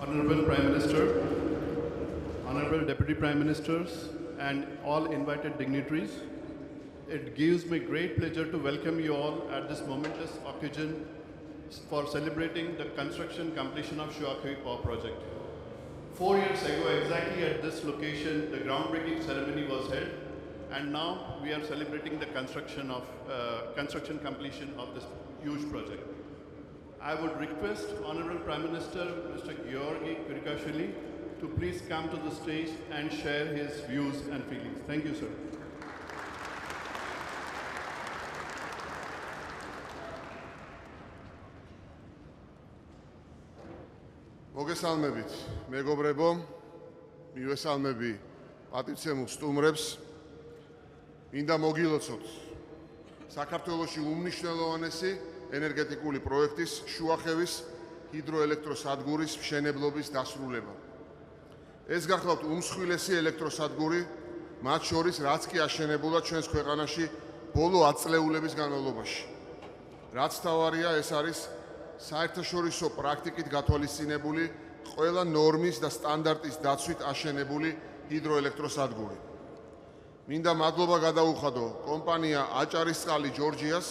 Honorable Prime Minister, Honorable Deputy Prime Ministers, and all invited dignitaries, it gives me great pleasure to welcome you all at this momentous occasion for celebrating the construction completion of Shuakhevi Power Project. 4 years ago, exactly at this location, the groundbreaking ceremony was held, and now we are celebrating the construction completion of this huge project. I would request Honorable Prime Minister Mr. Georgia to please come to the stage and share his views and feelings. Thank you, sir. მოგესალმებით, მეგობრებო, მივესალმები პატივცემულ სტუმრებს. მინდა მოგილოცოთ საქართველოში უმნიშვნელოვანესი ენერგეტიკული პროექტის შუახევის ჰიდროელექტროსადგურის მშენებლობის დასრულება. ეს გახლავთ უმსხვილესი ელექტროსადგური, მათ შორის რაც კი აშენებულა ჩვენს ქვეყანაში ბოლო 10 წლეულების განმავლობაში. რაც თავარია, ეს არის საერთაშორისო პრაქტიკით გათვალისწინებული ყველა ნორმის და სტანდარტის დაცვით აშენებული ჰიდროელექტროსადგური. მინდა მადლობა გადაუხადო კომპანია აჭარისწყალი ჯორჯიას,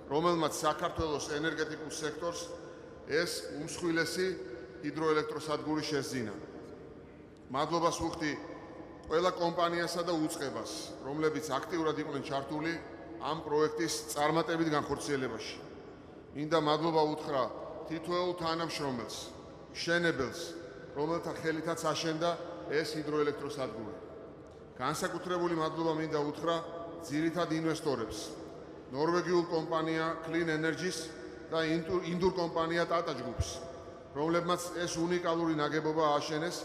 რომელმაც საქართველოს ენერგეტიკულ სექტორს ეს უმსხვილესი ჰიდროელექტროსადგური შესძინა. მადლობას ვუხდი ყველა კომპანიასა და უწყებას, რომლებიც აქტიურად იყვნენ ჩართული ამ პროექტის წარმატებით განხორციელებაში. მინდა მადლობა უთხრა თითოეულ თანამშრომელს, მშენებელს, რომელთა ხელითაც აშენდა ეს ჰიდროელექტროსადგური. განსაკუთრებული მადლობა მინდა უთხრა ძირითად ინვესტორებს, ნორვეგიულ კომპანია Clean Energy-ს და ინდურ კომპანია Tata Group-ს, რომლებმაც ეს უნიკალური ნაგებობა ააშენეს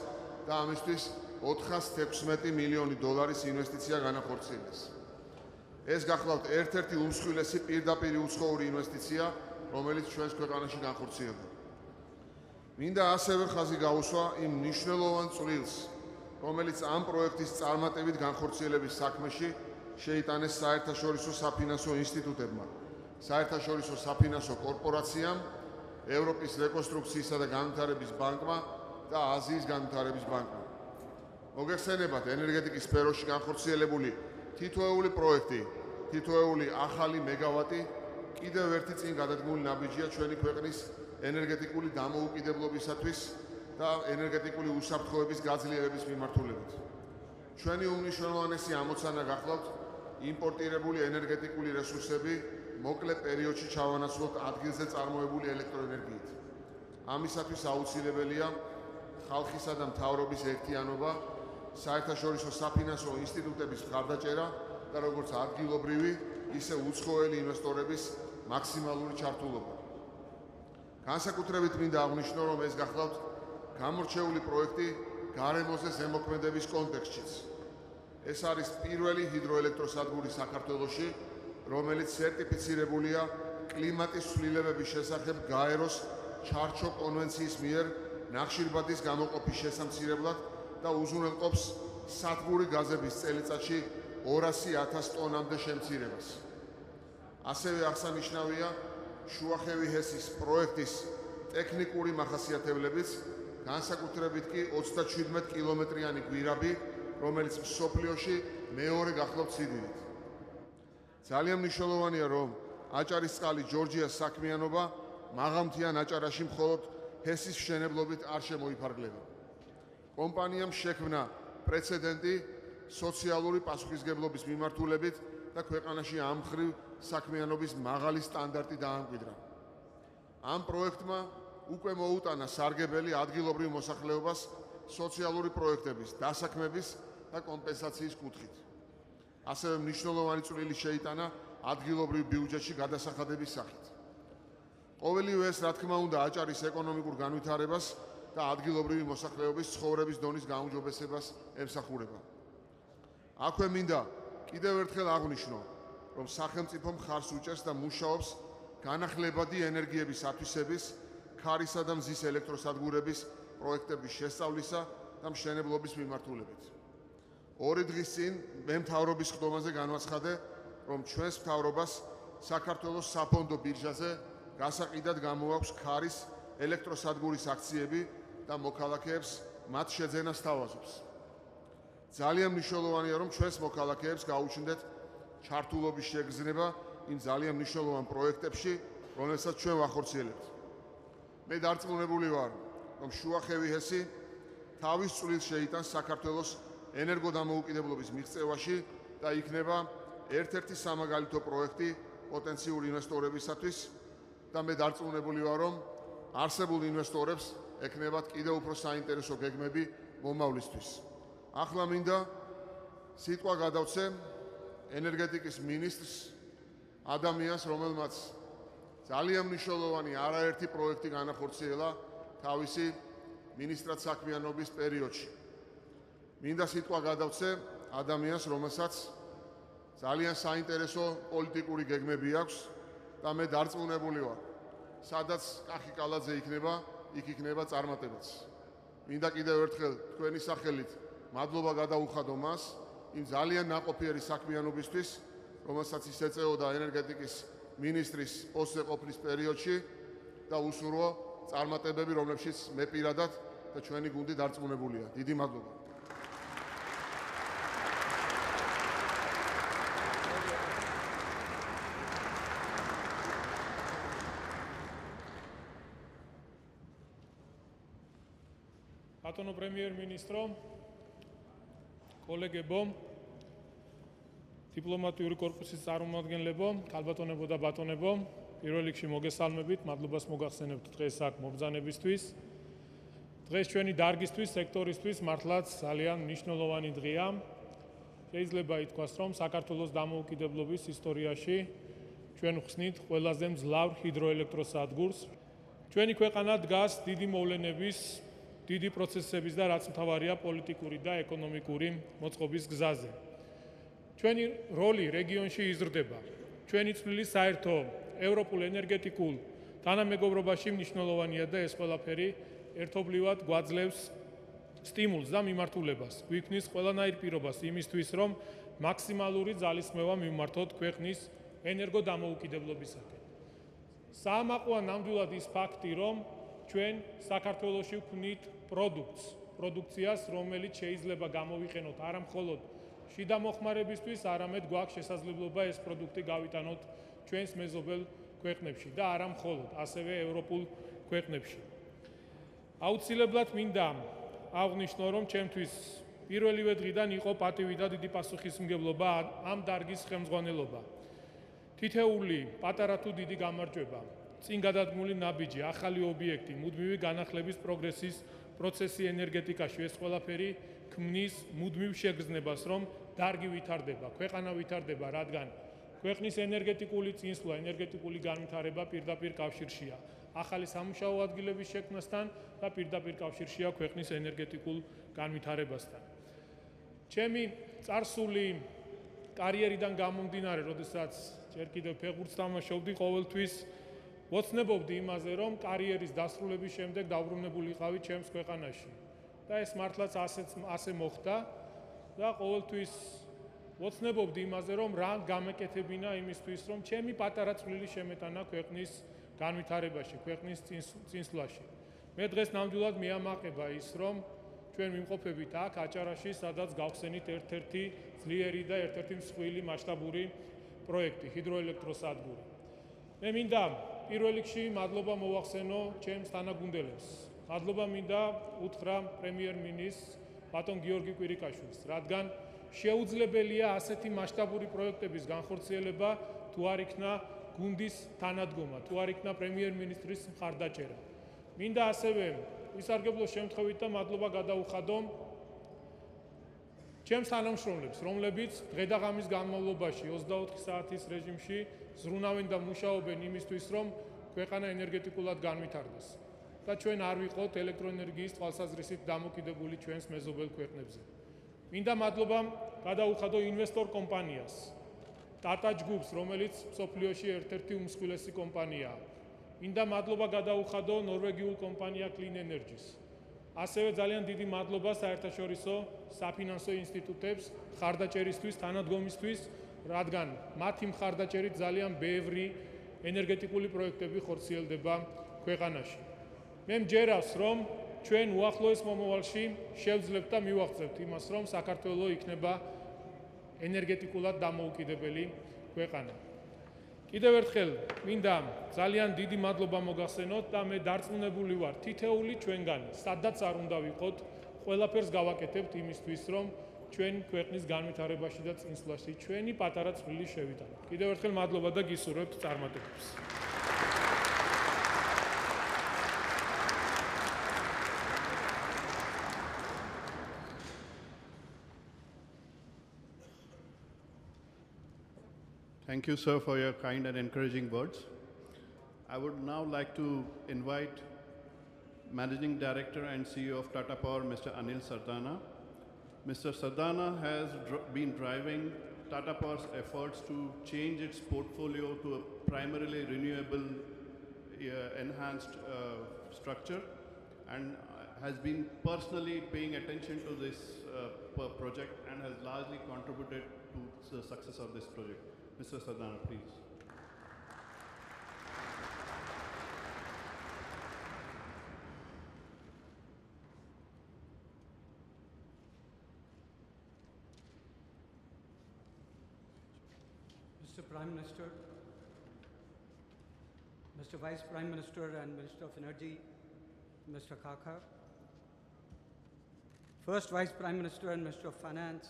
და ამისთვის 416 მილიონი დოლარის ინვესტიცია განახორციელეს. ეს გახლავთ ერთ-ერთი უმსხვილესი პირდაპირ უცხოური ინვესტიცია, რომელიც ჩვენს ქვეყანაში განხორციელდა. მინდა ასევე ხაზი გაუსვა იმ მნიშვნელოვან წვლილს, რომელიც ამ პროექტის წარმატებით განხორციელების საქმეში შეიტანეს საერთაშორისო საფინანსო ინსტიტუტებმა, საერთაშორისო საფინანსო კორპორაციამ, ევროპის რეკონსტრუქციისა და განვითარების ბანკმა და აზიის განვითარების ბანკმა. მოგეხსენებათ, ენერგეტიკის სფეროში განხორციელებული თითოეული პროექტი, თითოეული ახალი მეგავატი კიდევ ერთი წინ გადადგმული ნაბიჯია ჩვენი ქვეყნის ენერგეტიკული დამოუკიდებლობისათვის და ენერგეტიკული უსაფრთხოების გაძლიერების მიმართულებით. ჩვენი უმნიშვნელოვანესი ამოცანა გახლავთ იმპორტირებული ენერგეტიკული რესურსები მოკლე პერიოდში ჩავანაცვლოთ ადგილზე წარმოებული ელექტროენერგიით. ამისათვის აუცილებელია ხალხისა და მთავრობის ერთიანობა, საერთაშორისო საფინანსო ინსტიტუტების მხარდაჭერა და როგორც ადგილობრივი, ისე უცხოელი ინვესტორების მაქსიმალური ჩართულობა. განსაკუთრებით მინდა აღვნიშნო, რომ ეს გახლავთ გამორჩეული პროექტი გარემოზე ზემოქმედების კონტექსტშიც. ეს არის პირველი ჰიდროელექტროსადგური საქართველოში, რომელიც სერტიფიცირებულია კლიმატის ცვლილებების შესახებ გაეროს ჩარჩო კონვენციის მიერ ნახშირბადის გამოყოფის შესამცირებლად და უზრუნველყოფს სათბური გაზების წელიწადში 200,000 ტონამდე შემცირებას. ასევე აღსანიშნავია შუახევი ჰესის პროექტის ტექნიკური მახასიათებლებიც, განსაკუთრებით კი 37 კილომეტრიანი გვირაბი, რომელიც მსოფლიოში მეორე გახლავთ სიდიდით. ძალიან მნიშვნელოვანია, რომ აჭარისწყალი ჯორჯიას საქმიანობა მაღალმთიან აჭარაში მხოლოდ ჰესის მშენებლობით არ შემოიფარგლება. კომპანიამ შექმნა პრეცედენტი სოციალური პასუხისგებლობის მიმართულებით და ქვეყანაში ამ მხრივ საქმიანობის მაღალი სტანდარტი დაამკვიდრა. ამ პროექტმა უკვე მოუტანა სარგებელი ადგილობრივ მოსახლეობას სოციალური პროექტების, დასაქმების და კომპენსაციის კუთხით. ასევე მნიშვნელოვანი წვლილი შეიტანა ადგილობრივ ბიუჯეტში გადასახადების სახით. ყოველივე ეს, რა თქმა უნდა, აჭარის ეკონომიკურ განვითარებას და ადგილობრივი მოსახლეობის ცხოვრების დონის გაუმჯობესებას ემსახურება. აქვე მინდა კიდევ ერთხელ აღვნიშნო, რომ სახელმწიფო მხარს უჭერს და მუშაობს განახლებადი ენერგიების ათვისების, ქარისა და მზის ელექტროსადგურების პროექტების შესწავლისა და მშენებლობის მიმართულებით. 2 დღის წინ მე მთავრობის ხდომაზე განვაცხადე, რომ ჩვენს მთავრობას საქართველოს საფონდო ბირჟაზე გასაყიდად გამოაქვს ქარის ელექტროსადგურის აქციები და მოქალაქეებს მათ შეძენას თავაზობს. ძალიან მნიშვნელოვანია, რომ ჩვენს მოქალაქეებს გაუჩნდეთ ჩართულობის შეგრძნება იმ ძალიან მნიშვნელოვან პროექტებში, რომელსაც ჩვენ ვახორციელებთ. მე დარწმუნებული ვარ, რომ შუახევი ჰესი თავის წვლილს შეიტანს საქართველოს ენერგოდამოუკიდებლობის მიღწევაში და იქნება ერთ-ერთი სამაგალითო პროექტი პოტენციური ინვესტორებისათვის და მე დარწმუნებული ვარ, რომ არსებულ ინვესტორებს ეკნებათ კიდევ უფრო საინტერესო გეგმები მომავლისთვის. ახლა მინდა სიტყვა გადავცე ენერგეტიკის მინისტრს, ადამიანს, რომელმაც ძალიან მნიშვნელოვანი არაერთი პროექტი განახორციელა თავისი მინისტრად საქმიანობის პერიოდში. მინდა სიტყვა გადავცე ადამიანს, რომელსაც ძალიან საინტერესო პოლიტიკური გეგმები აქვს და მე დარწმუნებული ვარ, სადაც კახი კალაძე იქნება, იქ იქნება წარმატებაც. მინდა კიდევ ერთხელ თქვენი სახელით მადლობა გადაუხადო მას იმ ძალიან ნაყოფიერი საქმიანობისთვის, რომელსაც ის ეწეოდა ენერგეტიკის მინისტრის პოსტზე ყოფნის პერიოდში და უსურვო წარმატებები, რომლებშიც მე პირადად და ჩვენი გუნდი დარწმუნებულია. დიდი მადლობა. ბატონო პრემიერ-მინისტრო, კოლეგებო, დიპლომატიური კორპუსის წარმომადგენლებო, ქალბატონებო და ბატონებო, პირველ რიგში მოგესალმებით, მადლობას მოგახსენებთ დღეს აქ მობრძანებისთვის. დღეს ჩვენი დარგისთვის, სექტორისთვის მართლაც ძალიან მნიშვნელოვანი დღეა. შეიძლება ითქვას, რომ საქართველოს დამოუკიდებლობის ისტორიაში ჩვენ ვხსნით ყველაზე მძლავრ ჰიდროელექტროსადგურს. ჩვენი ქვეყანა დგას დიდი მოვლენების, დიდი პროცესების და რაც მთავარია პოლიტიკური და ეკონომიკური მოწყობის გზაზე. ჩვენი როლი რეგიონში იზრდება. ჩვენი წვლილი საერთო ევროპულ ენერგეტიკულ თანამეგობრობაში მნიშვნელოვანია და ეს ყველაფერი ერთობლივად გვაძლევს სტიმულს და მიმართულებას. გვიქმნის ყველანაირ პირობას იმისთვის, რომ მაქსიმალური ძალისხმევა მივმართოთ ქვეყნის ენერგოდამოუკიდებლობისაკენ. საამაყოა ნამდვილად ის ფაქტი, რომ ჩვენ საქართველოში ვქმნით პროდუქციას, რომელიც შეიძლება გამოვიყენოთ არა მხოლოდ შიდა მოხმარებისთვის, არამედ გვაქვს შესაძლებლობა ეს პროდუქტი გავიტანოთ ჩვენს მეზობელ ქვეყნებში და არა მხოლოდ, ასევე ევროპულ ქვეყნებში. აუცილებლად მინდა აღვნიშნო, რომ ჩემთვის პირველივე დღიდან იყო პატივი და დიდი პასუხისმგებლობა ამ დარგის ხელმძღვანელობა. თითეული პატარა თუ დიდი გამარჯვება, წინ გადადგმული ნაბიჯი, ახალი ობიექტი, მუდმივი განახლების პროგრესის პროცესი ენერგეტიკაში, ეს ყველაფერი ქმნის მუდმივ შეგრძნებას, რომ დარგი ვითარდება, ქვეყანა ვითარდება, რადგან ქვეყნის ენერგეტიკული წინსვლა, ენერგეტიკული განვითარება პირდაპირ კავშირშია ახალი სამუშაო ადგილების შექმნასთან და პირდაპირ კავშირშია ქვეყნის ენერგეტიკულ განვითარებასთან. ჩემი წარსული კარიერიდან გამომდინარე, როდესაც ჯერ კიდევ ფეხბურთს თამაშობდი, ყოველთვის ვოცნებობდი იმაზე, რომ კარიერის დასრულების შემდეგ დაუბრუნებულიყავი ჩემს ქვეყანაში. და ეს მართლაც ასე მოხდა და ყოველთვის ვოცნებობდი იმაზე, რომ რა გამეკეთებინა იმისთვის, რომ ჩემი პატარა წვლილი შემეტანა ქვეყნის განვითარებაში, ქვეყნის წინსვლაში. მე დღეს ნამდვილად მეამაყება ის, რომ ჩვენ ვიმყოფებით აქ აჭარაში, სადაც გავხსენით ერთ-ერთი ძლიერი და ერთ-ერთი მსხვილი მასშტაბური პროექტი, ჰიდროელექტროსადგური. მე მინდა პირველ რიგში მადლობა მოვახსენო ჩემს თანაგუნდელებს. მადლობა მინდა უთხრა პრემიერ-მინისტრს ბატონ გიორგი კვირიკაშვილს, რადგან შეუძლებელია ასეთი მასშტაბური პროექტების განხორციელება, თუ არ იქნა გუნდის თანადგომა, თუ არ იქნა პრემიერ-მინისტრის მხარდაჭერა. მინდა ასევე ვისარგებლო შემთხვევით და მადლობა გადაუხადო ჩემს თანამშრომლებს, რომლებიც დღე და ღამის განმავლობაში 24 საათის რეჟიმში ზრუნავენ და მუშაობენ იმისთვის, რომ ქვეყანა ენერგეტიკულად განვითარდეს და ჩვენ არ ვიყოთ ელექტროენერგიის თვალსაზრისით დამოკიდებული ჩვენს მეზობელ ქვეყნებზე. მინდა მადლობა გადაუხადო ინვესტორ კომპანიას, ტატა ჯგუფს, რომელიც მსოფლიოში ერთ-ერთი უმსხვილესი კომპანიაა. მინდა მადლობა გადაუხადო ნორვეგიულ კომპანია Clean Energy-ს. ასევე ძალიან დიდი მადლობა საერთაშორისო საფინანსო ინსტიტუტებს მხარდაჭერისთვის, თანადგომისთვის, რადგან მათი მხარდაჭერით ძალიან ბევრი ენერგეტიკული პროექტები ხორციელდება ქვეყანაში. მე მჯერავს, რომ ჩვენ უახლოეს მომავალში შევძლებთ და მივაღწევთ იმას, რომ საქართველოს იქნება ენერგეტიკულად დამოუკიდებელი ქვეყანა. კიდევ ერთხელ მინდა ძალიან დიდი მადლობა მოგახსენოთ და მე დარწმუნებული ვარ, თითეული ჩვენგანი, სადაც არ უნდა ვიყოთ, ყველაფერს გავაკეთებთ იმისთვის, რომ ჩვენ ქვეყნის განვითარებაში და წინსვლაში ჩვენი პატარა წვლილი შევიტანოთ. კიდევ ერთხელ მადლობა და გისურვებთ წარმატებებს. Thank you, sir, for your kind and encouraging words. I would now like to invite Managing Director and CEO of Tata Power, Mr. Anil Sardana. Mr. Sardana has been driving Tata Power's efforts to change its portfolio to a primarily renewable enhanced structure and has been personally paying attention to this project and has largely contributed to the success of this project. Mr. Sardana, please. Mr. Prime Minister, Mr. Vice Prime Minister and Minister of Energy, Mr. Kaka, First Vice Prime Minister and Minister of Finance,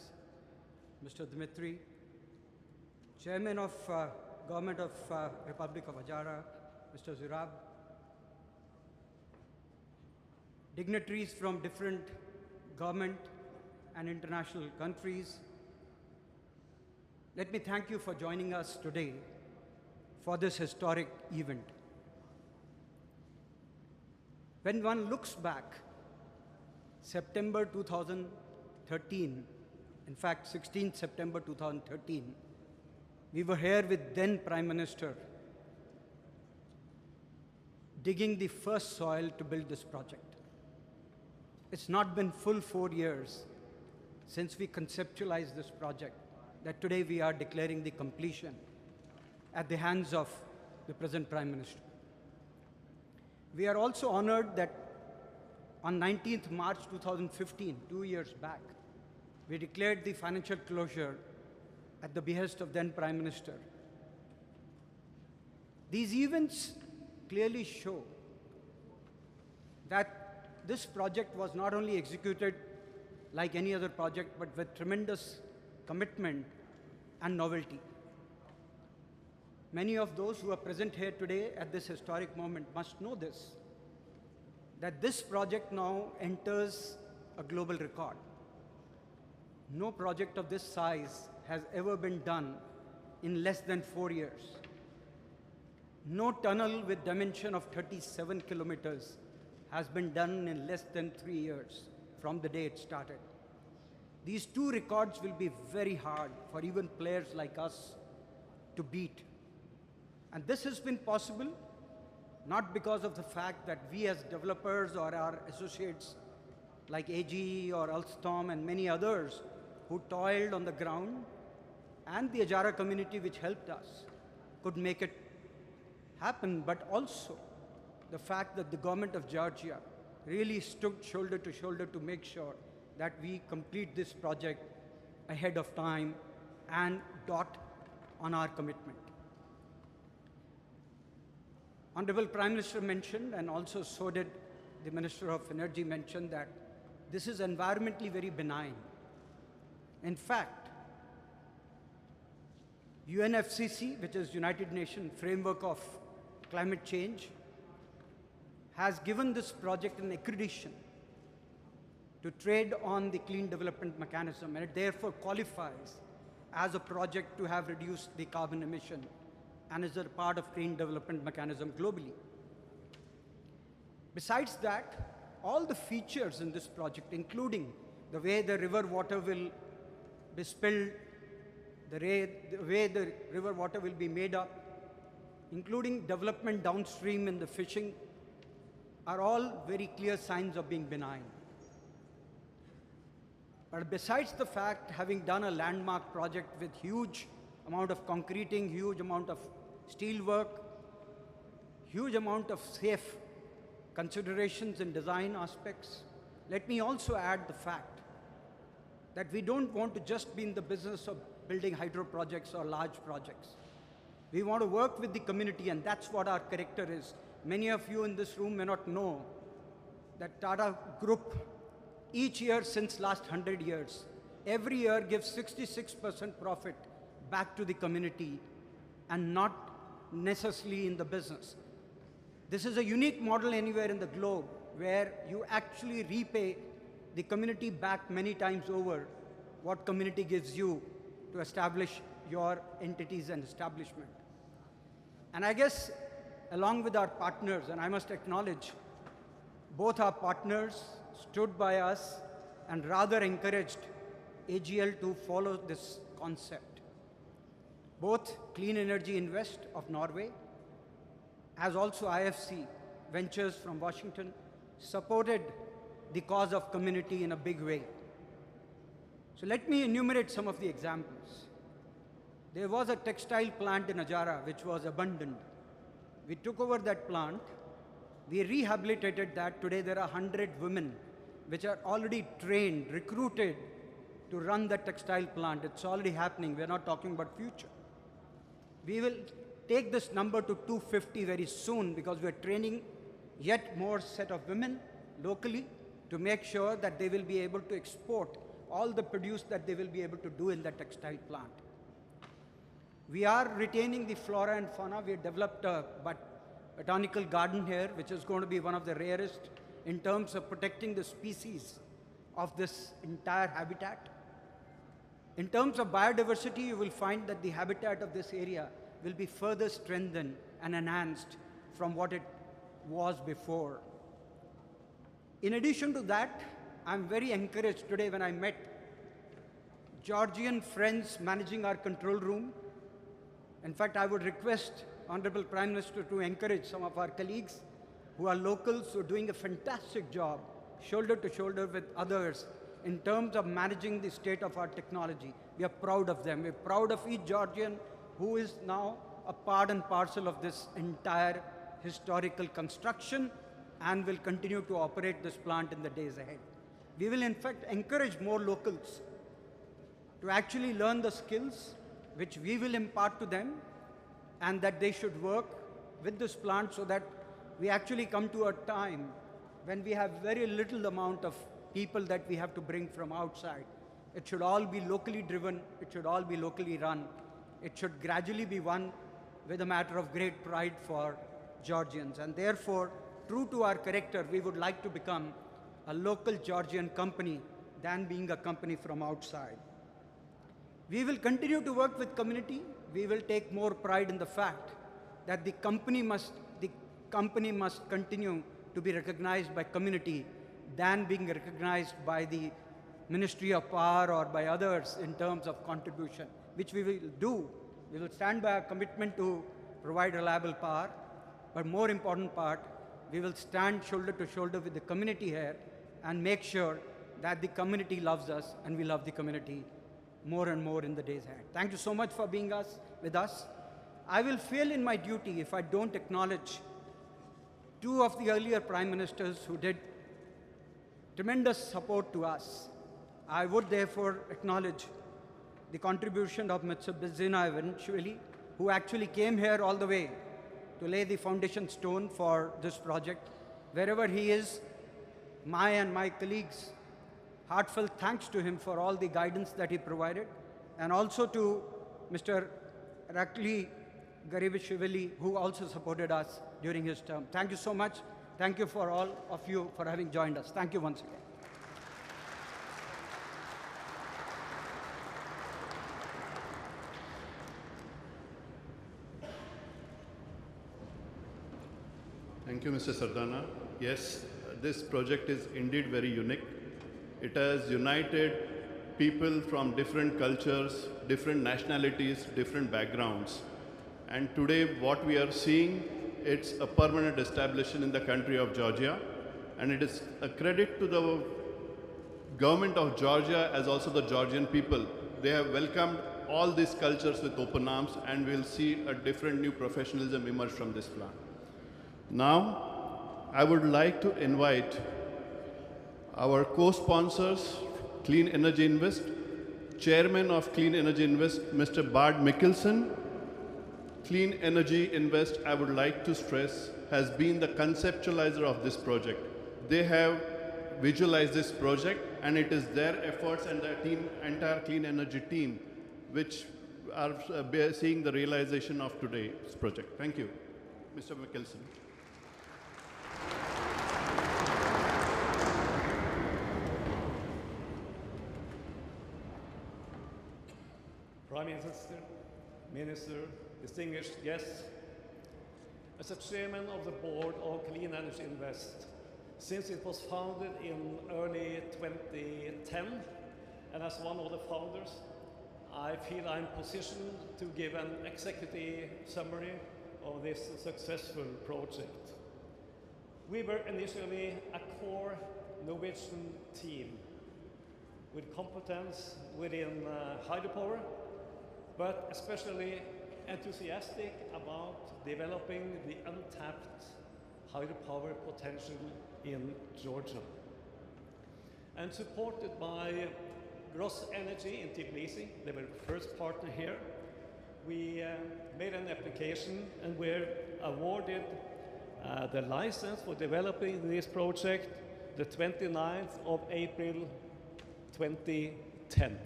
Mr. Dmitry, Chairman of Government of Republic of Adjara, Mr. Zurab, dignitaries from different government and international countries, let me thank you for joining us today for this historic event. When one looks back, September 2013, in fact 16th September 2013, we were here with then Prime Minister digging the first soil to build this project. It's not been full 4 years since we conceptualized this project that today we are declaring the completion at the hands of the present Prime Minister. We are also honored that on 19th March 2015, 2 years back, we declared the financial closure at the behest of then Prime Minister. These events clearly show that this project was not only executed like any other project, but with tremendous commitment and novelty. Many of those who are present here today at this historic moment must know this, that this project now enters a global record. No project of this size has ever been done in less than 4 years. No tunnel with dimension of 37 kilometers has been done in less than 3 years from the day it started. These two records will be very hard for even players like us to beat. And this has been possible not because of the fact that we as developers or our associates like AGE or Alstom and many others who toiled on the ground, and the Adjara community which helped us could make it happen, but also the fact that the government of Georgia really stood shoulder to shoulder to make sure that we complete this project ahead of time and dot on our commitment. Honorable Prime Minister mentioned, and also so did the Minister of Energy mention, that this is environmentally very benign. In fact, UNFCCC, which is United Nations Framework of Climate Change, has given this project an accreditation to trade on the clean development mechanism, and it therefore qualifies as a project to have reduced the carbon emission and is a part of clean development mechanism globally. Besides that, all the features in this project, including the way the river water will be spilled, the way the river water will be made up, including development downstream in the fishing, are all very clear signs of being benign. But besides the fact, having done a landmark project with huge amount of concreting, huge amount of steel work, huge amount of safe considerations in design aspects, let me also add the fact that we don't want to just be in the business of building hydro projects or large projects. We want to work with the community, and that's what our character is. Many of you in this room may not know that Tata Group, each year since last 100 years, every year gives 66% profit back to the community and not necessarily in the business. This is a unique model anywhere in the globe where you actually repay the community back many times over what community gives you to establish your entities and establishment. And I guess along with our partners, and I must acknowledge, both our partners stood by us and rather encouraged AGL to follow this concept. Both Clean Energy Invest of Norway, as also IFC Ventures from Washington, supported the cause of community in a big way. So let me enumerate some of the examples. There was a textile plant in Ajara which was abandoned. We took over that plant, we rehabilitated that. Today there are 100 women which are already trained, recruited to run the textile plant. It's already happening. We're not talking about future. We will take this number to 250 very soon because we're training yet more set of women locally to make sure that they will be able to export all the produce that they will be able to do in the textile plant. We are retaining the flora and fauna. We have developed a botanical garden here, which is going to be one of the rarest in terms of protecting the species of this entire habitat. In terms of biodiversity, you will find that the habitat of this area will be further strengthened and enhanced from what it was before. In addition to that, I'm very encouraged today when I met Georgian friends managing our control room. In fact, I would request Honorable Prime Minister to encourage some of our colleagues who are locals, who are doing a fantastic job, shoulder to shoulder with others, in terms of managing the state of our technology. We are proud of them. We're proud of each Georgian who is now a part and parcel of this entire historical construction and will continue to operate this plant in the days ahead. We will in fact encourage more locals to actually learn the skills which we will impart to them, and that they should work with this plant so that we actually come to a time when we have very little amount of people that we have to bring from outside. It should all be locally driven. It should all be locally run. It should gradually be won with a matter of great pride for Georgians. And therefore, true to our character, we would like to become a local Georgian company than being a company from outside. We will continue to work with community. We will take more pride in the fact that the company must continue to be recognized by community than being recognized by the Ministry of Power or by others in terms of contribution, which we will do. We will stand by our commitment to provide reliable power, but more important part, we will stand shoulder to shoulder with the community here and make sure that the community loves us and we love the community more and more in the days ahead. Thank you so much for being with us. I will fail in my duty if I don't acknowledge two of the earlier prime ministers who did tremendous support to us. I would therefore acknowledge the contribution of Mr. Bizina eventually, who actually came here all the way to lay the foundation stone for this project. Wherever he is, my and my colleagues, heartfelt thanks to him for all the guidance that he provided, and also to Mr. Shuakhevi HPP, who also supported us during his term. Thank you so much. Thank you for all of you for having joined us. Thank you once again. Thank you, Mr. Sardana. Yes, this project is indeed very unique. It has united people from different cultures, different nationalities, different backgrounds. And today what we are seeing, it's a permanent establishment in the country of Georgia. And it is a credit to the government of Georgia as also the Georgian people. They have welcomed all these cultures with open arms, and we'll see a different new professionalism emerge from this plant. Now, I would like to invite our co-sponsors, Clean Energy Invest, Chairman of Clean Energy Invest, Mr. Bart Mikkelsen. Clean Energy Invest, I would like to stress, has been the conceptualizer of this project. They have visualized this project, and it is their efforts and the entire clean energy team which are seeing the realization of today's project. Thank you, Mr. Mikkelsen. Prime Minister, distinguished guests, as the chairman of the board of Clean Energy Invest, since it was founded in early 2010, and as one of the founders, I feel I'm positioned to give an executive summary of this successful project. We were initially a core Norwegian team with competence within hydropower, but especially enthusiastic about developing the untapped hydropower potential in Georgia. And supported by Gross Energy in Tbilisi, they were the first partner here, we made an application and were awarded the license for developing this project the 29th of April 2010.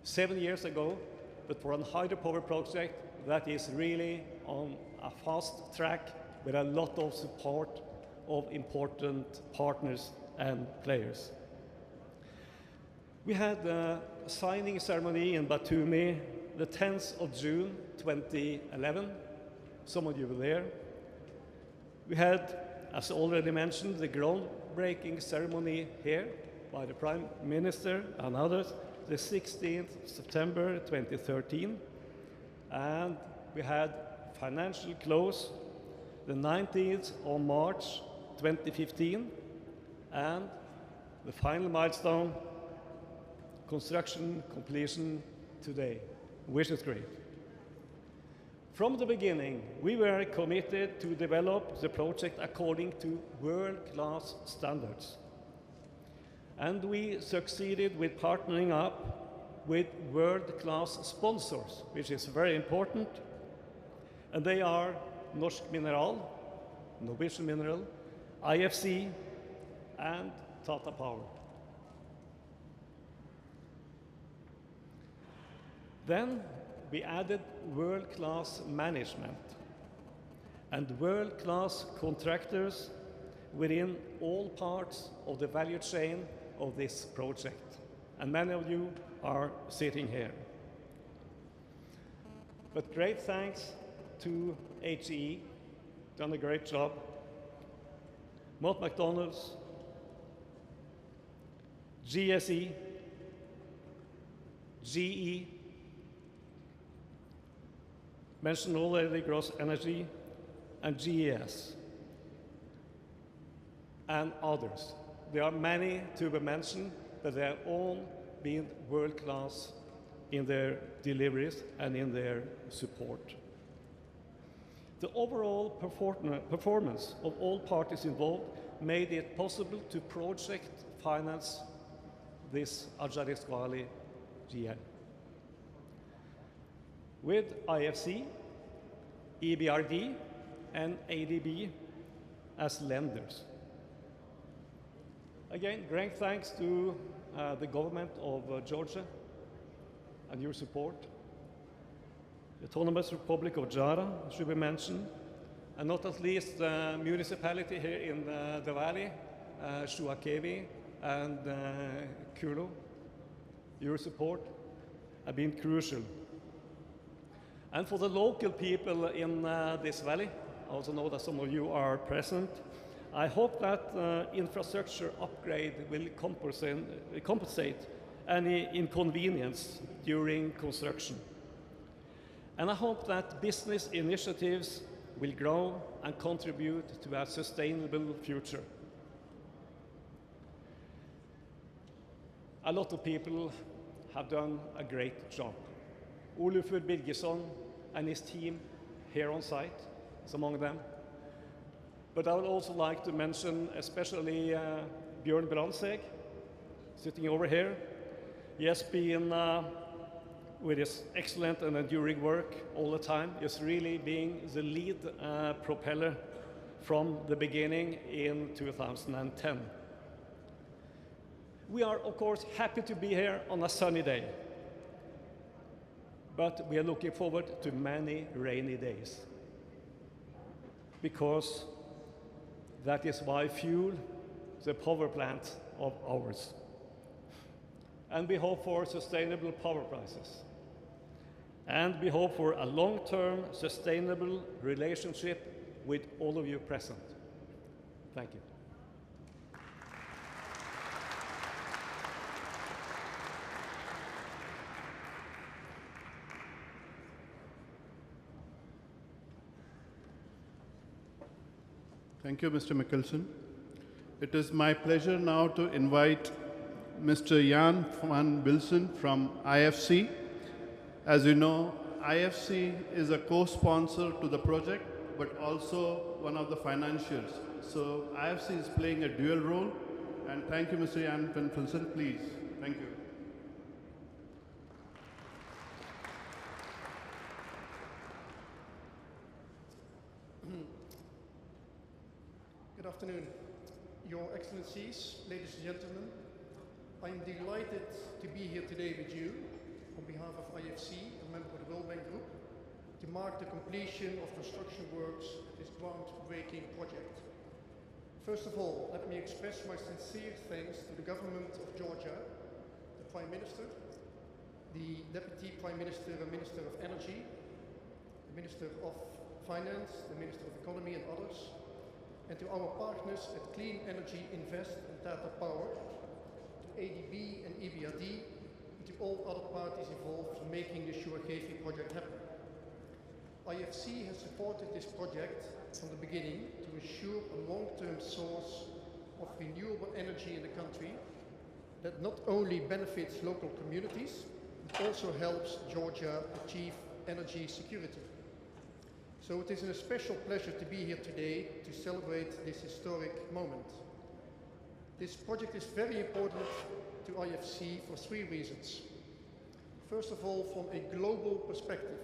7 years ago, but for a hydropower project that is really on a fast track with a lot of support of important partners and players. We had a signing ceremony in Batumi the 10th of June 2011. Some of you were there. We had, as already mentioned, the groundbreaking ceremony here by the Prime Minister and others, the 16th of September 2013. And we had financial close the 19th of March 2015. And the final milestone, construction completion today, which is great. From the beginning, we were committed to develop the project according to world-class standards. And we succeeded with partnering up with world-class sponsors, which is very important. And they are Norsk Mineral, Norwegian Mineral, IFC, and Tata Power. Then we added world-class management and world-class contractors within all parts of the value chain of this project. And many of you are sitting here. But great thanks to HE, done a great job. Mott McDonald's, GSE, GE, mentioned already Gross Energy, and GES, and others. There are many to be mentioned, but they have all been world-class in their deliveries and in their support. The overall performance of all parties involved made it possible to project finance this Adjaristsqali GL. With IFC, EBRD, and ADB as lenders. Again, great thanks to the government of Georgia and your support. The Autonomous Republic of Jara should be mentioned, and not at least the municipality here in the valley, Shuakhevi and Kulo. Your support have been crucial. And for the local people in this valley, I also know that some of you are present, I hope that infrastructure upgrade will compensate any inconvenience during construction. And I hope that business initiatives will grow and contribute to a sustainable future. A lot of people have done a great job. Olufur Birgesson and his team here on site is among them. But I would also like to mention especially Björn Brandseg, sitting over here. He has been, with his excellent and enduring work all the time, is really being the lead propeller from the beginning in 2010. We are, of course, happy to be here on a sunny day, but we are looking forward to many rainy days, because that is why fuel the power plant of ours. And we hope for sustainable power prices. And we hope for a long-term sustainable relationship with all of you present. Thank you. Thank you, Mr. Mikkelsen. It is my pleasure now to invite Mr. Jan van Bilsen from IFC. As you know, IFC is a co-sponsor to the project, but also one of the financiers. So IFC is playing a dual role. And thank you, Mr. Jan van Bilsen, please. Thank you. Good afternoon, Your Excellencies, ladies and gentlemen. I am delighted to be here today with you on behalf of IFC, a member of the World Bank Group, to mark the completion of construction works of this groundbreaking project. First of all, let me express my sincere thanks to the government of Georgia, the Prime Minister, the Deputy Prime Minister and Minister of Energy, the Minister of Finance, the Minister of Economy and others, and to our partners at Clean Energy Invest and Tata Power, to ADB and EBRD, and to all other parties involved in making the Shuakhevi project happen. IFC has supported this project from the beginning to ensure a long-term source of renewable energy in the country that not only benefits local communities, but also helps Georgia achieve energy security. So it is a special pleasure to be here today to celebrate this historic moment. This project is very important to IFC for three reasons. First of all, from a global perspective.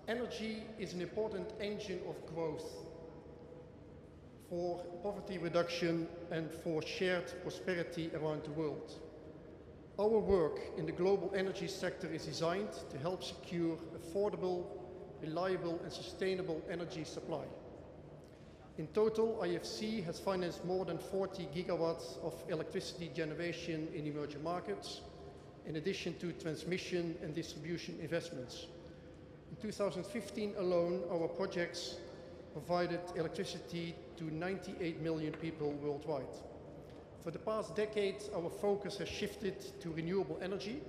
Energy is an important engine of growth for poverty reduction and for shared prosperity around the world. Our work in the global energy sector is designed to help secure affordable, reliable and sustainable energy supply. In total, IFC has financed more than 40 gigawatts of electricity generation in emerging markets, in addition to transmission and distribution investments. In 2015 alone, our projects provided electricity to 98 million people worldwide. For the past decades, our focus has shifted to renewable energy,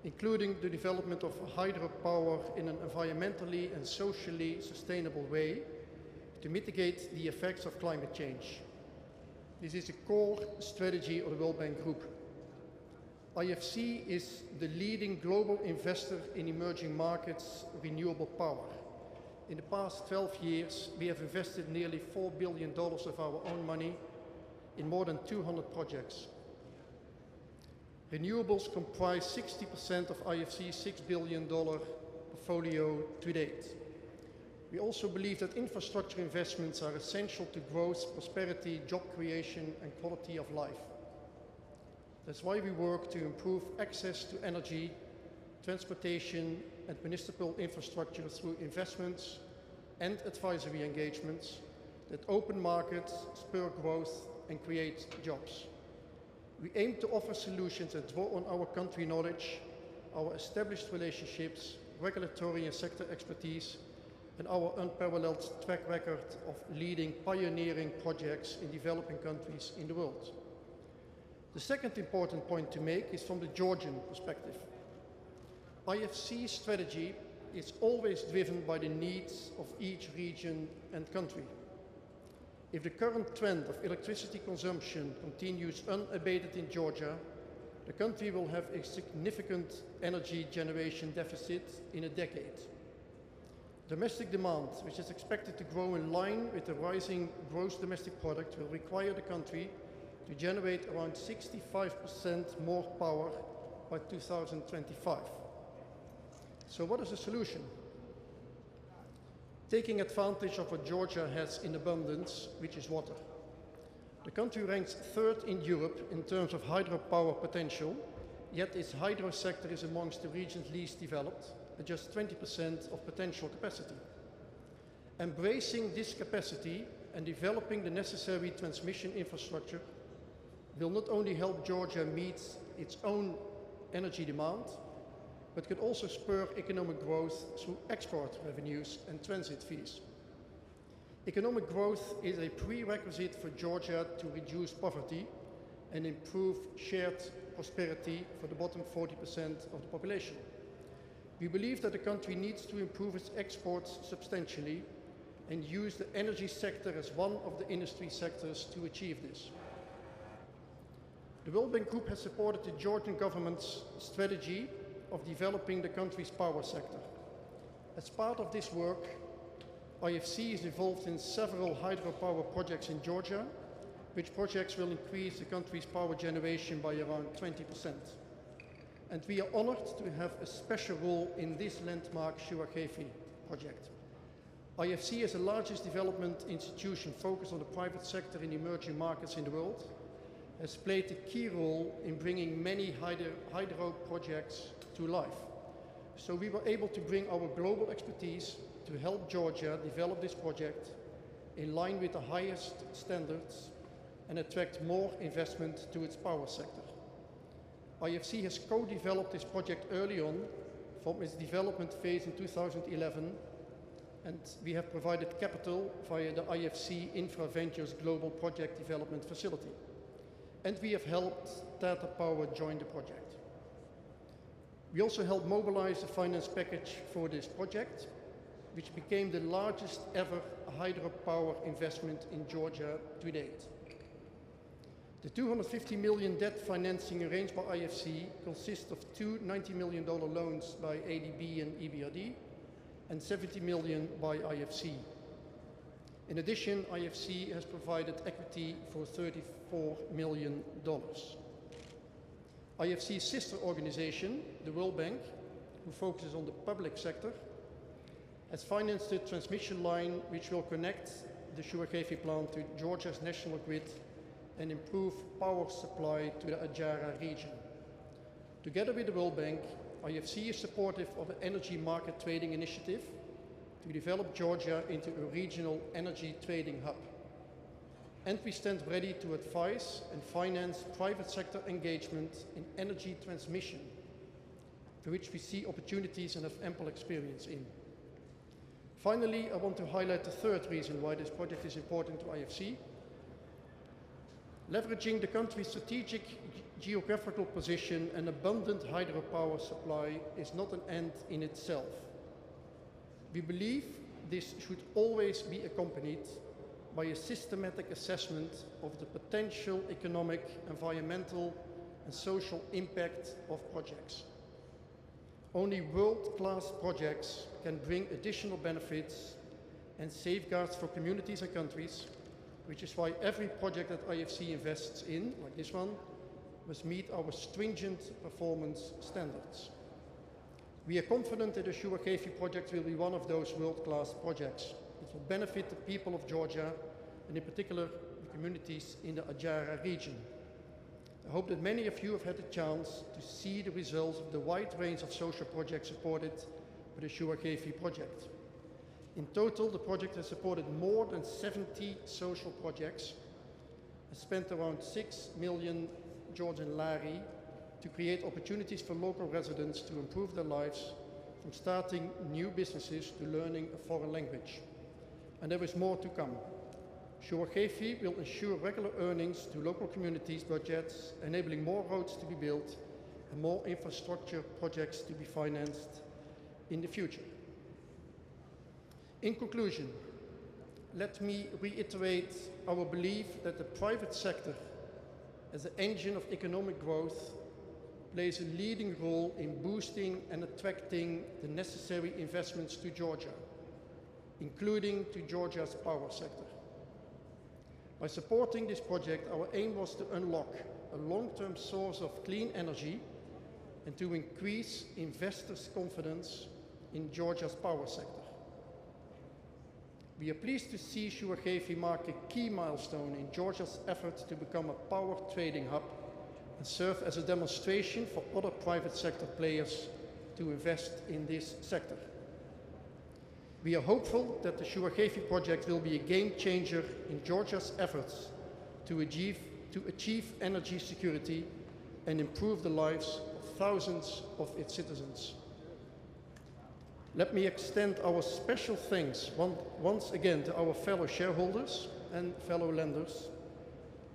including the development of hydropower in an environmentally and socially sustainable way to mitigate the effects of climate change. This is a core strategy of the World Bank Group. IFC is the leading global investor in emerging markets renewable power. In the past 12 years, we have invested nearly $4 billion of our own money in more than 200 projects. Renewables comprise 60% of IFC's $6 billion portfolio to date. We also believe that infrastructure investments are essential to growth, prosperity, job creation, and quality of life. That's why we work to improve access to energy, transportation, and municipal infrastructure through investments and advisory engagements that open markets, spur growth, and create jobs. We aim to offer solutions that draw on our country knowledge, our established relationships, regulatory and sector expertise, and our unparalleled track record of leading pioneering projects in developing countries in the world. The second important point to make is from the Georgian perspective. IFC's strategy is always driven by the needs of each region and country. If the current trend of electricity consumption continues unabated in Georgia, the country will have a significant energy generation deficit in a decade. Domestic demand, which is expected to grow in line with the rising gross domestic product, will require the country to generate around 65% more power by 2025. So what is the solution? Taking advantage of what Georgia has in abundance, which is water. The country ranks third in Europe in terms of hydropower potential, yet its hydro sector is amongst the regions least developed, at just 20% of potential capacity. Embracing this capacity and developing the necessary transmission infrastructure will not only help Georgia meet its own energy demand, but could also spur economic growth through export revenues and transit fees. Economic growth is a prerequisite for Georgia to reduce poverty and improve shared prosperity for the bottom 40% of the population. We believe that the country needs to improve its exports substantially and use the energy sector as one of the industry sectors to achieve this. The World Bank Group has supported the Georgian government's strategy of developing the country's power sector. As part of this work, IFC is involved in several hydropower projects in Georgia, which projects will increase the country's power generation by around 20%. And we are honored to have a special role in this landmark Shuakhevi project. IFC, as the largest development institution focused on the private sector in emerging markets in the world, has played a key role in bringing many hydro projects to life. So we were able to bring our global expertise to help Georgia develop this project in line with the highest standards and attract more investment to its power sector. IFC has co-developed this project early on from its development phase in 2011, and we have provided capital via the IFC Infra Ventures Global Project Development Facility. And we have helped Tata Power join the project. We also helped mobilize the finance package for this project, which became the largest ever hydropower investment in Georgia to date. The $250 million debt financing arranged by IFC consists of two $90 million loans by ADB and EBRD and $70 million by IFC. In addition, IFC has provided equity for $34 million. IFC's sister organization, the World Bank, who focuses on the public sector, has financed the transmission line which will connect the Shuakhevi plant to Georgia's national grid and improve power supply to the Adjara region. Together with the World Bank, IFC is supportive of an energy market trading initiative to develop Georgia into a regional energy trading hub. And we stand ready to advise and finance private sector engagement in energy transmission, for which we see opportunities and have ample experience in. Finally, I want to highlight the third reason why this project is important to IFC. Leveraging the country's strategic geographical position and abundant hydropower supply is not an end in itself. We believe this should always be accompanied by a systematic assessment of the potential economic, environmental, and social impact of projects. Only world-class projects can bring additional benefits and safeguards for communities and countries, which is why every project that IFC invests in, like this one, must meet our stringent performance standards. We are confident that the Shuakhevi project will be one of those world-class projects. It will benefit the people of Georgia, and in particular, the communities in the Adjara region. I hope that many of you have had the chance to see the results of the wide range of social projects supported by the Shuakhevi project. In total, the project has supported more than 70 social projects and spent around 6 million Georgian lari to create opportunities for local residents to improve their lives, from starting new businesses to learning a foreign language. And there is more to come. Shuakhevi will ensure regular earnings to local communities' budgets, enabling more roads to be built and more infrastructure projects to be financed in the future. In conclusion, let me reiterate our belief that the private sector, as the engine of economic growth, plays a leading role in boosting and attracting the necessary investments to Georgia. including to Georgia's power sector. By supporting this project, our aim was to unlock a long-term source of clean energy and to increase investors' confidence in Georgia's power sector. We are pleased to see Shuakhevi mark a key milestone in Georgia's efforts to become a power trading hub and serve as a demonstration for other private sector players to invest in this sector. We are hopeful that the Shuakhevi project will be a game changer in Georgia's efforts to achieve energy security and improve the lives of thousands of its citizens. Let me extend our special thanks once again to our fellow shareholders and fellow lenders,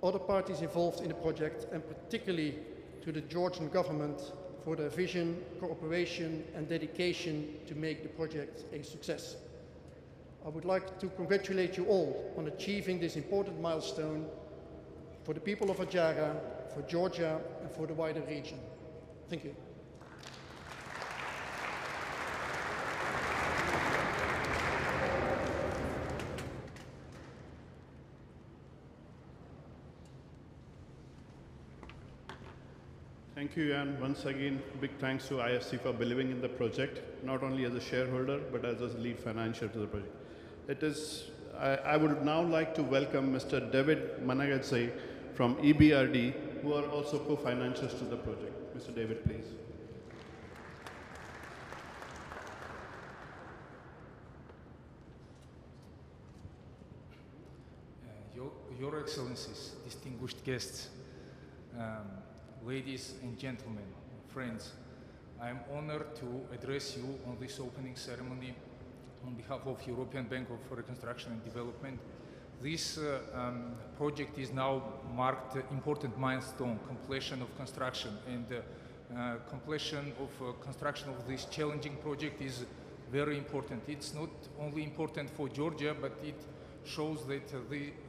other parties involved in the project, and particularly to the Georgian government for their vision, cooperation, and dedication to make the project a success. I would like to congratulate you all on achieving this important milestone for the people of Adjara, for Georgia, and for the wider region. Thank you. Thank you, and once again, big thanks to IFC for believing in the project, not only as a shareholder, but as a lead financier to the project. I would now like to welcome Mr. David Managadze from EBRD, who are also co-financiers to the project. Mr. David, please. Your Excellencies, distinguished guests, ladies and gentlemen, friends, I am honored to address you on this opening ceremony on behalf of European Bank for Reconstruction and Development. This project is now marked important milestone, completion of construction, and completion of construction of this challenging project is very important. It's not only important for Georgia, but it shows that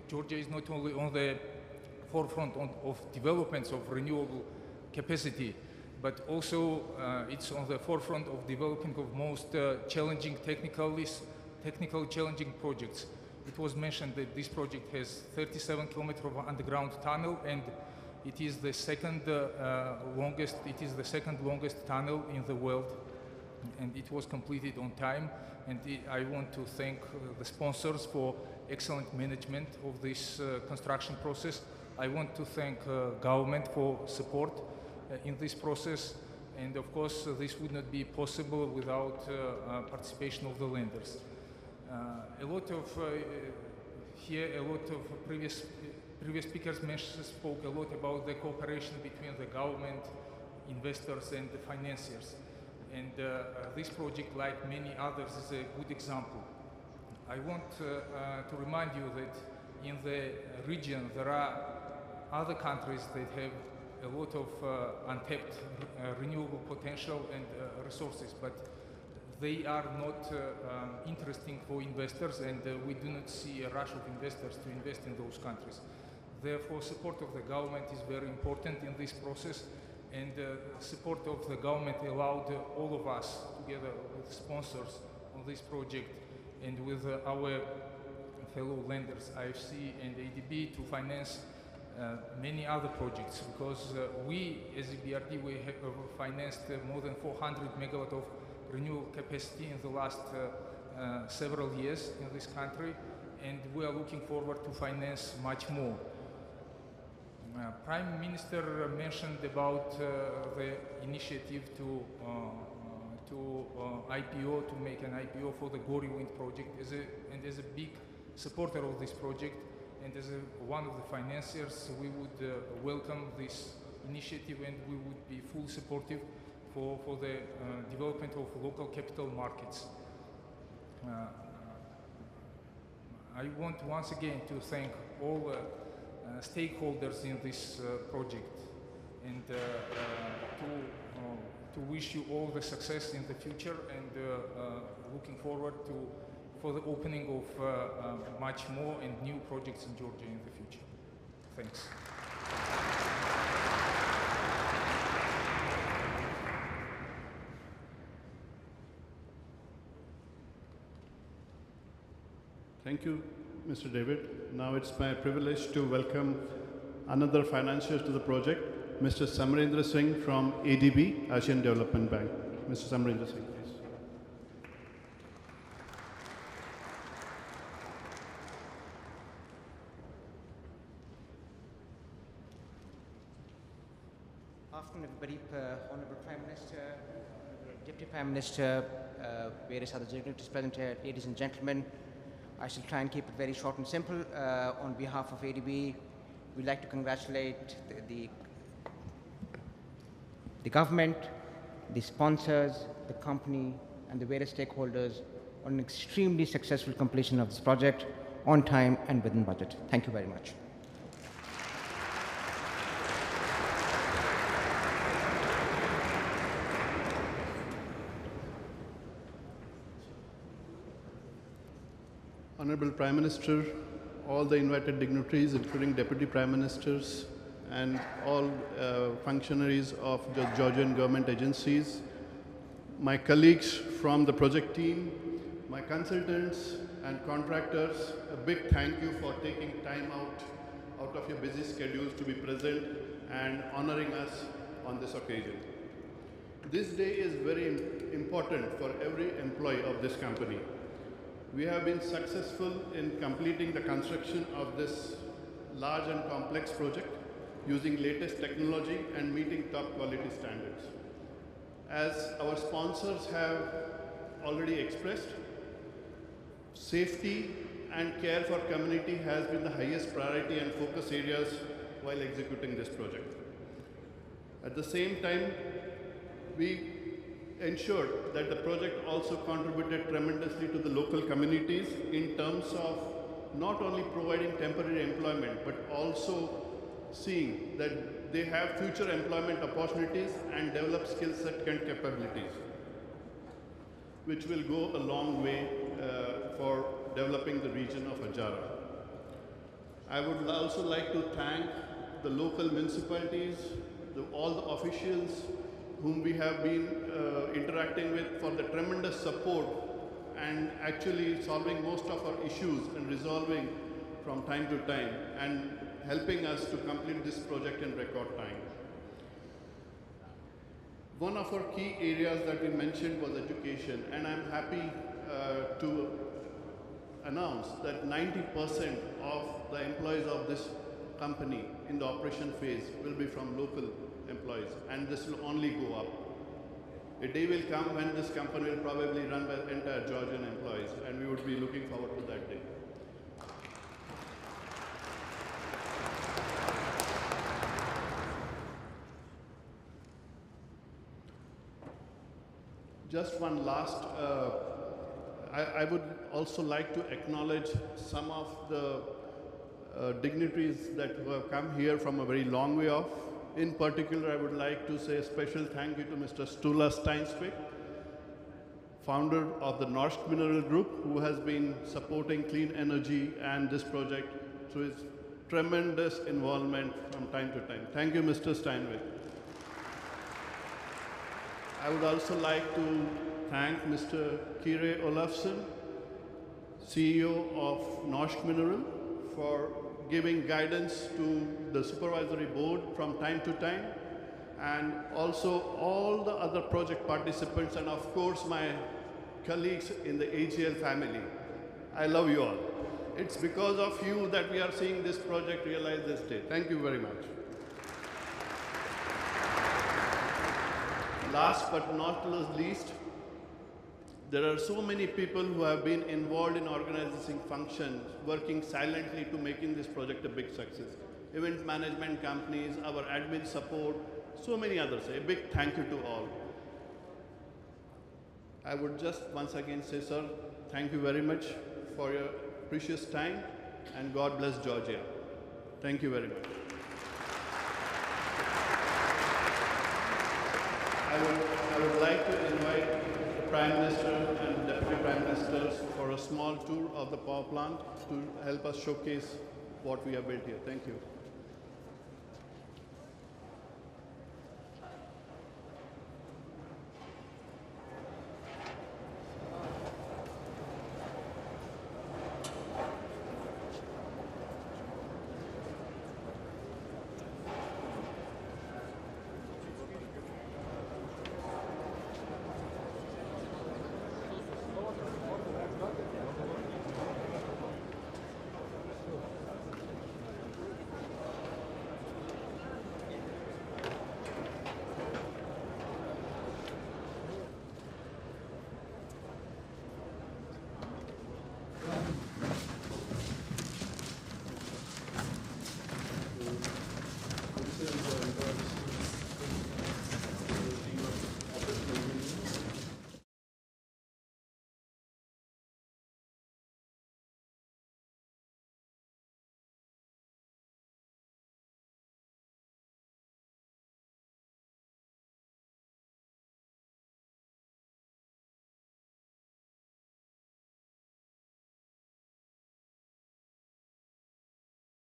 Georgia is not only on the forefront of developments of renewable capacity, but also it's on the forefront of developing of most challenging technically challenging projects. It was mentioned that this project has 37 kilometers of underground tunnel, and it is the second longest tunnel in the world, and it was completed on time. And I want to thank the sponsors for excellent management of this construction process. I want to thank government for support in this process, and of course this would not be possible without participation of the lenders. A lot of previous speakers spoke a lot about the cooperation between the government, investors, and the financiers. And this project, like many others, is a good example. I want to remind you that in the region there are other countries that have a lot of untapped renewable potential and resources, but they are not interesting for investors, and we do not see a rush of investors to invest in those countries. Therefore, support of the government is very important in this process, and support of the government allowed all of us, together with sponsors on this project and with our fellow lenders, IFC and ADB, to finance many other projects, because we, as EBRD, we have financed more than 400 megawatt of renewable capacity in the last several years in this country, and we are looking forward to finance much more. Prime Minister mentioned about the initiative to IPO, to make an IPO for the Gori Wind project, as a big supporter of this project, and as one of the financiers, we would welcome this initiative, and we would be fully supportive for the development of local capital markets. I want once again to thank all stakeholders in this project, and to wish you all the success in the future, and looking forward for the opening of much more and new projects in Georgia in the future. Thanks. Thank you, Mr. David. Now it's my privilege to welcome another financier to the project, Mr. Samarendra Singh from ADB, Asian Development Bank. Mr. Samarendra Singh, please. Afternoon, everybody. Honorable Prime Minister, Deputy Prime Minister, various other dignitaries present here, ladies and gentlemen. I shall try and keep it very short and simple. On behalf of ADB, we'd like to congratulate the government, the sponsors, the company, and the various stakeholders on an extremely successful completion of this project on time and within budget. Thank you very much. Honorable Prime Minister, all the invited dignitaries, including Deputy Prime Ministers, and all functionaries of the Georgian government agencies, my colleagues from the project team, my consultants and contractors, a big thank you for taking time out of your busy schedules to be present and honoring us on this occasion. This day is very important for every employee of this company. We have been successful in completing the construction of this large and complex project using latest technology and meeting top quality standards. As our sponsors have already expressed, safety and care for community has been the highest priority and focus areas while executing this project. At the same time, we ensured that the project also contributed tremendously to the local communities in terms of not only providing temporary employment, but also seeing that they have future employment opportunities and develop skill set and capabilities, which will go a long way for developing the region of Adjara. I would also like to thank the local municipalities, all the officials whom we have been interacting with for the tremendous support and actually solving most of our issues and resolving from time to time and helping us to complete this project in record time. One of our key areas that we mentioned was education, and I'm happy to announce that 90% of the employees of this company in the operation phase will be from local employees, and this will only go up. A day will come when this company will probably run by entire Georgian employees, and we would be looking forward to that day. Just one last, I would also like to acknowledge some of the dignitaries that have come here from a very long way off. In particular, I would like to say a special thank you to Mr. Stula Steinsvik, founder of the Norsk Mineral Group, who has been supporting clean energy and this project through his tremendous involvement from time to time. Thank you, Mr. Steinvik. I would also like to thank Mr. Kire Olafsson, CEO of Norsk Mineral, for giving guidance to the supervisory board from time to time, and also all the other project participants, and of course my colleagues in the AGL family. I love you all. It's because of you that we are seeing this project realize this day. Thank you very much. Last but not least, there are so many people who have been involved in organizing functions, working silently to making this project a big success. Event management companies, our admin support, so many others. A big thank you to all. I would just once again say, sir, thank you very much for your precious time, and God bless Georgia. Thank you very much. I would like to invite the Prime Minister and Deputy Prime Ministers for a small tour of the power plant to help us showcase what we have built here. Thank you.